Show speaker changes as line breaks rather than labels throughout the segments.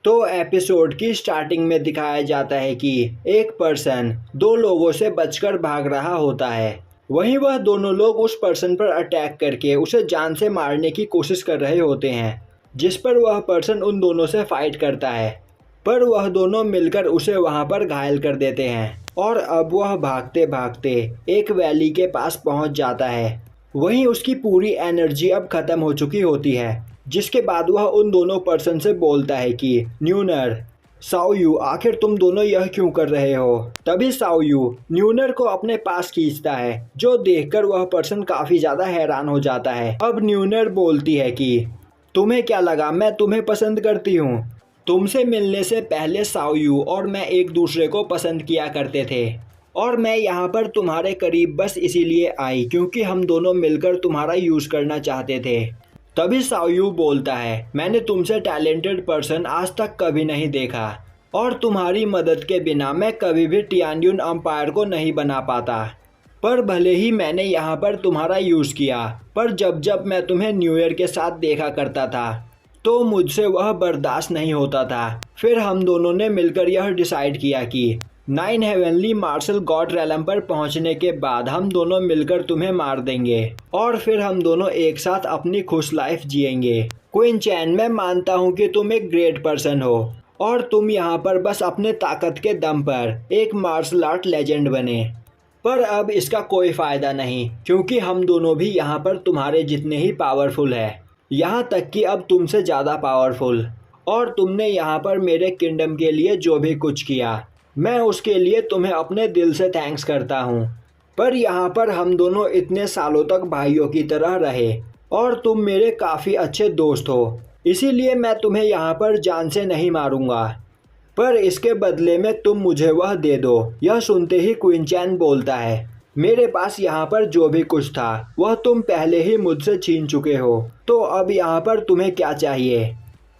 तो एपिसोड की स्टार्टिंग में दिखाया जाता है कि एक पर्सन दो लोगों से बचकर भाग रहा होता है। वहीं वह दोनों लोग उस पर्सन पर अटैक करके उसे जान से मारने की कोशिश कर रहे होते हैं, जिस पर वह पर्सन उन दोनों से फाइट करता है, पर वह दोनों मिलकर उसे वहां पर घायल कर देते हैं और अब वह भागते भागते एक वैली के पास पहुंच जाता है। वहीं उसकी पूरी एनर्जी अब खत्म हो चुकी होती है, जिसके बाद वह उन दोनों पर्सन से बोलता है कि न्यूनर, साओयू, आखिर तुम दोनों यह क्यों कर रहे हो। तभी साओयू न्यूनर को अपने पास खींचता है, जो देखकर वह पर्सन काफी ज्यादा हैरान हो जाता है। अब न्यूनर बोलती है कि तुम्हें क्या लगा मैं तुम्हें पसंद करती हूँ। तुमसे मिलने से पहले साओयू और मैं एक दूसरे को पसंद किया करते थे और मैं यहाँ पर तुम्हारे करीब बस इसीलिए आई क्योंकि हम दोनों मिलकर तुम्हारा यूज करना चाहते थे। तभी साओयू बोलता है, मैंने तुमसे टैलेंटेड पर्सन आज तक कभी नहीं देखा और तुम्हारी मदद के बिना मैं कभी भी टियानयुन अंपायर को नहीं बना पाता। पर भले ही मैंने यहाँ पर तुम्हारा यूज़ किया, पर जब जब मैं तुम्हें न्यू ईयर के साथ देखा करता था तो मुझसे वह बर्दाश्त नहीं होता था। फिर हम दोनों ने मिलकर यह डिसाइड किया कि 9 हेवनली मार्शल गॉड रेलम पर पहुंचने के बाद हम दोनों मिलकर तुम्हें मार देंगे और फिर हम दोनों एक साथ अपनी खुश लाइफ जिएंगे। क्वीन चैन, मैं मानता हूं कि तुम एक ग्रेट पर्सन हो और तुम यहाँ पर बस अपने ताकत के दम पर एक मार्शल आर्ट लेजेंड बने, पर अब इसका कोई फ़ायदा नहीं क्योंकि हम दोनों भी यहाँ पर तुम्हारे जितने ही पावरफुल है, यहाँ तक कि अब तुमसे ज़्यादा पावरफुल। और तुमने यहाँ पर मेरे किंगडम के लिए जो भी कुछ किया, मैं उसके लिए तुम्हें अपने दिल से थैंक्स करता हूँ। पर यहाँ पर हम दोनों इतने सालों तक भाइयों की तरह रहे और तुम मेरे काफ़ी अच्छे दोस्त हो, इसीलिए मैं तुम्हें यहाँ पर जान से नहीं मारूंगा, पर इसके बदले में तुम मुझे वह दे दो। यह सुनते ही क्वीन चैन बोलता है, मेरे पास यहाँ पर जो भी कुछ था वह तुम पहले ही मुझसे छीन चुके हो, तो अब यहाँ पर तुम्हें क्या चाहिए।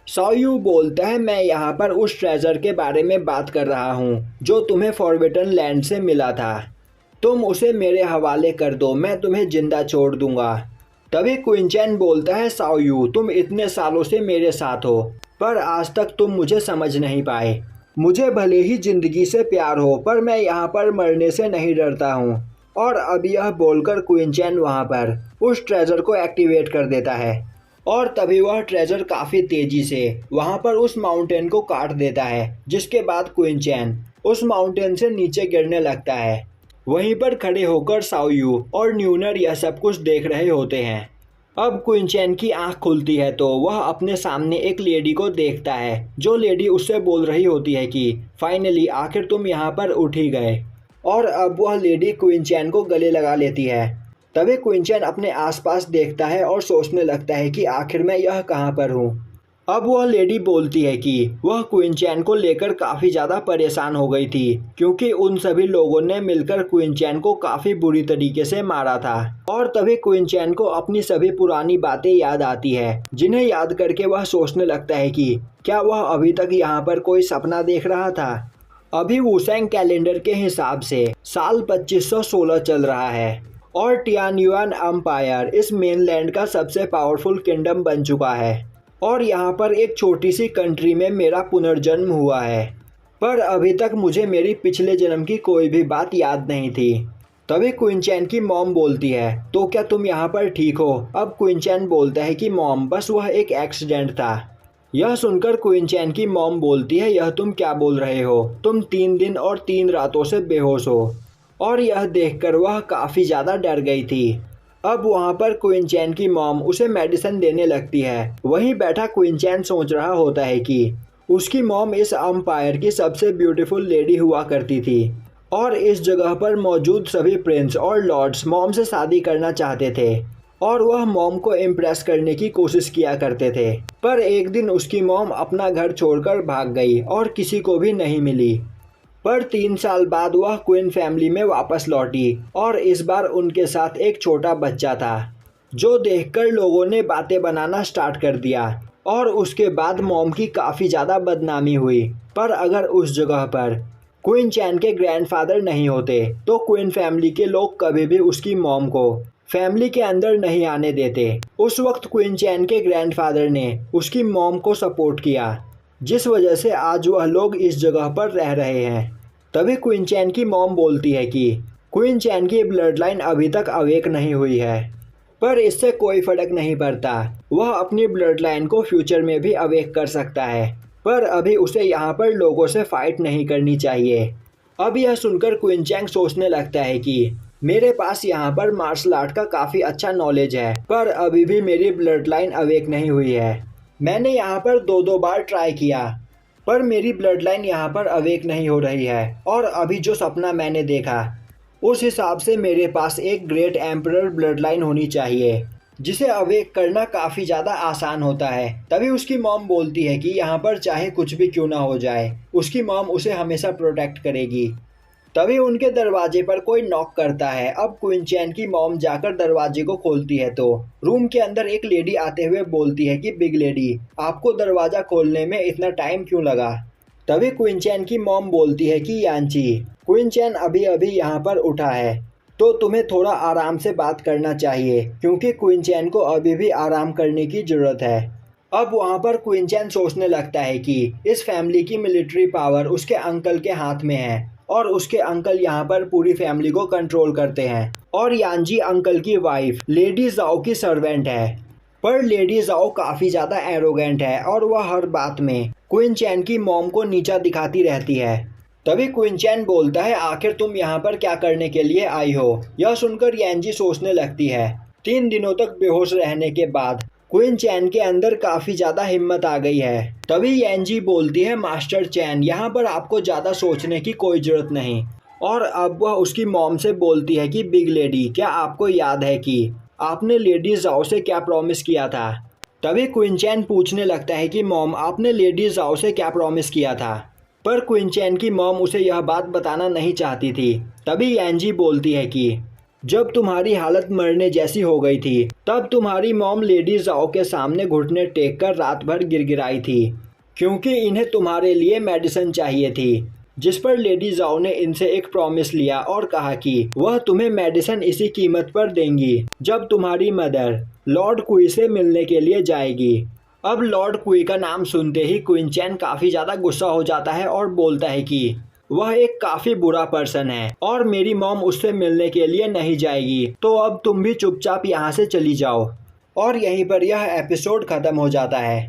साओयू बोलता है, मैं यहाँ पर उस ट्रेजर के बारे में बात कर रहा हूँ जो तुम्हें फॉरबिडन लैंड से मिला था, तुम उसे मेरे हवाले कर दो, मैं तुम्हें जिंदा छोड़ दूंगा। तभी क्वीन चैन बोलता है, साओयू, तुम इतने सालों से मेरे साथ हो पर आज तक तुम मुझे समझ नहीं पाए। मुझे भले ही जिंदगी से प्यार हो पर मैं यहाँ पर मरने से नहीं डरता हूँ। और अब यह बोलकर क्वीन चैन वहाँ पर उस ट्रेजर को एक्टिवेट कर देता है और तभी वह ट्रेजर काफ़ी तेज़ी से वहाँ पर उस माउंटेन को काट देता है, जिसके बाद क्वीन चैन उस माउंटेन से नीचे गिरने लगता है। वहीं पर खड़े होकर साओयू और न्यूनर यह सब कुछ देख रहे होते हैं। अब क्वीन चैन की आंख खुलती है तो वह अपने सामने एक लेडी को देखता है, जो लेडी उससे बोल रही होती है कि फाइनली आखिर तुम यहाँ पर उठ ही गए। और अब वह लेडी क्वीन चैन को गले लगा लेती है। तभी क्वीन चैन अपने आसपास देखता है और सोचने लगता है कि आखिर मैं यह कहाँ पर हूँ। अब वह लेडी बोलती है कि वह क्वीन चैन को लेकर काफ़ी ज़्यादा परेशान हो गई थी क्योंकि उन सभी लोगों ने मिलकर क्वीन चैन को काफ़ी बुरी तरीके से मारा था। और तभी क्वीन चैन को अपनी सभी पुरानी बातें याद आती है, जिन्हें याद करके वह सोचने लगता है कि क्या वह अभी तक यहाँ पर कोई सपना देख रहा था। अभी वुसेंग कैलेंडर के हिसाब से साल 2516 चल रहा है और टियानयुन अंपायर इस मेनलैंड का सबसे पावरफुल किंगडम बन चुका है और यहाँ पर एक छोटी सी कंट्री में मेरा पुनर्जन्म हुआ है, पर अभी तक मुझे मेरी पिछले जन्म की कोई भी बात याद नहीं थी। तभी क्वीन चैन की मॉम बोलती है, तो क्या तुम यहाँ पर ठीक हो। अब क्वीन चैन बोलता है कि मॉम, बस वह एक एक्सीडेंट था। यह सुनकर क्वीन चैन की मॉम बोलती है, यह तुम क्या बोल रहे हो, तुम 3 दिन और 3 रातों से बेहोश हो। और यह देखकर वह काफ़ी ज़्यादा डर गई थी। अब वहाँ पर क्वीन चैन की मॉम उसे मेडिसिन देने लगती है। वहीं बैठा क्वीन चैन सोच रहा होता है कि उसकी मॉम इस अंपायर की सबसे ब्यूटीफुल लेडी हुआ करती थी और इस जगह पर मौजूद सभी प्रिंस और लॉर्ड्स मॉम से शादी करना चाहते थे और वह मॉम को इम्प्रेस करने की कोशिश किया करते थे। पर एक दिन उसकी मॉम अपना घर छोड़कर भाग गई और किसी को भी नहीं मिली। पर 3 साल बाद वह क्वीन फैमिली में वापस लौटी और इस बार उनके साथ एक छोटा बच्चा था, जो देखकर लोगों ने बातें बनाना स्टार्ट कर दिया और उसके बाद मॉम की काफ़ी ज़्यादा बदनामी हुई। पर अगर उस जगह पर क्वीन चैन के ग्रैंडफादर नहीं होते तो क्वीन फैमिली के लोग कभी भी उसकी मॉम को फैमिली के अंदर नहीं आने देते। उस वक्त क्वीन चैन के ग्रैंडफादर ने उसकी मॉम को सपोर्ट किया जिस वजह से आज वह लोग इस जगह पर रह रहे हैं। तभी क्वीन चैन की मॉम बोलती है कि क्वीन चैन की ब्लड लाइन अभी तक अवेक नहीं हुई है, पर इससे कोई फर्क नहीं पड़ता। वह अपनी ब्लड लाइन को फ्यूचर में भी अवेक कर सकता है, पर अभी उसे यहाँ पर लोगों से फाइट नहीं करनी चाहिए। अब यह सुनकर क्वीन चैंग सोचने लगता है कि मेरे पास यहाँ पर मार्शल आर्ट का काफ़ी अच्छा नॉलेज है, पर अभी भी मेरी ब्लड लाइन अवेक नहीं हुई है। मैंने यहाँ पर दो बार ट्राई किया, पर मेरी ब्लड लाइन यहाँ पर अवेक नहीं हो रही है। और अभी जो सपना मैंने देखा, उस हिसाब से मेरे पास एक ग्रेट एम्परर ब्लड लाइन होनी चाहिए, जिसे अवेक करना काफ़ी ज़्यादा आसान होता है। तभी उसकी मॉम बोलती है कि यहाँ पर चाहे कुछ भी क्यों ना हो जाए, उसकी मॉम उसे हमेशा प्रोटेक्ट करेगी। तभी उनके दरवाजे पर कोई नॉक करता है। अब क्वीन चैन की मॉम जाकर दरवाजे को खोलती है तो रूम के अंदर एक लेडी आते हुए बोलती है कि बिग लेडी, आपको दरवाज़ा खोलने में इतना टाइम क्यों लगा। तभी क्वीन चैन की मॉम बोलती है कि यांची, क्वीन चैन अभी अभी यहाँ पर उठा है, तो तुम्हें थोड़ा आराम से बात करना चाहिए, क्योंकि क्वीन चैन को अभी भी आराम करने की ज़रूरत है। अब वहाँ पर क्वीन चैन सोचने लगता है कि इस फैमिली की मिलिट्री पावर उसके अंकल के हाथ में है, और उसके अंकल यहाँ पर पूरी फैमिली को कंट्रोल करते हैं। और यांजी अंकल की वाइफ लेडी जाओ की सर्वेंट है, पर लेडी जाओ काफ़ी ज़्यादा एरोगेंट है और वह हर बात में क्वीन चैन की मॉम को नीचा दिखाती रहती है। तभी क्वीन चैन बोलता है, आखिर तुम यहाँ पर क्या करने के लिए आई हो। यह सुनकर यांजी सोचने लगती है। 3 दिनों तक बेहोश रहने के बाद क्वीन चैन के अंदर काफ़ी ज़्यादा हिम्मत आ गई है। तभी यांजी बोलती है, मास्टर चैन, यहाँ पर आपको ज़्यादा सोचने की कोई ज़रूरत नहीं। और अब वह उसकी मॉम से बोलती है कि बिग लेडी, क्या आपको याद है कि आपने लेडी जाओ से क्या प्रॉमिस किया था। तभी क्वीन चैन पूछने लगता है कि मॉम, आपने लेडी जाओ से क्या प्रॉमिस किया था। पर क्वीन चैन की मॉम उसे यह बात बताना नहीं चाहती थी। तभी यांजी बोलती है कि जब तुम्हारी हालत मरने जैसी हो गई थी, तब तुम्हारी मॉम लेडी जाओ के सामने घुटने टेक कर रात भर गिड़गिड़ाई थी, क्योंकि इन्हें तुम्हारे लिए मेडिसिन चाहिए थी। जिस पर लेडी जाओ ने इनसे एक प्रॉमिस लिया और कहा कि वह तुम्हें मेडिसिन इसी कीमत पर देंगी जब तुम्हारी मदर लॉर्ड कुई से मिलने के लिए जाएगी। अब लॉर्ड कुई का नाम सुनते ही क्वीन चैन काफ़ी ज़्यादा गुस्सा हो जाता है और बोलता है कि वह एक काफ़ी बुरा पर्सन है और मेरी मॉम उससे मिलने के लिए नहीं जाएगी, तो अब तुम भी चुपचाप यहाँ से चली जाओ। और यहीं पर यह एपिसोड ख़त्म हो जाता है।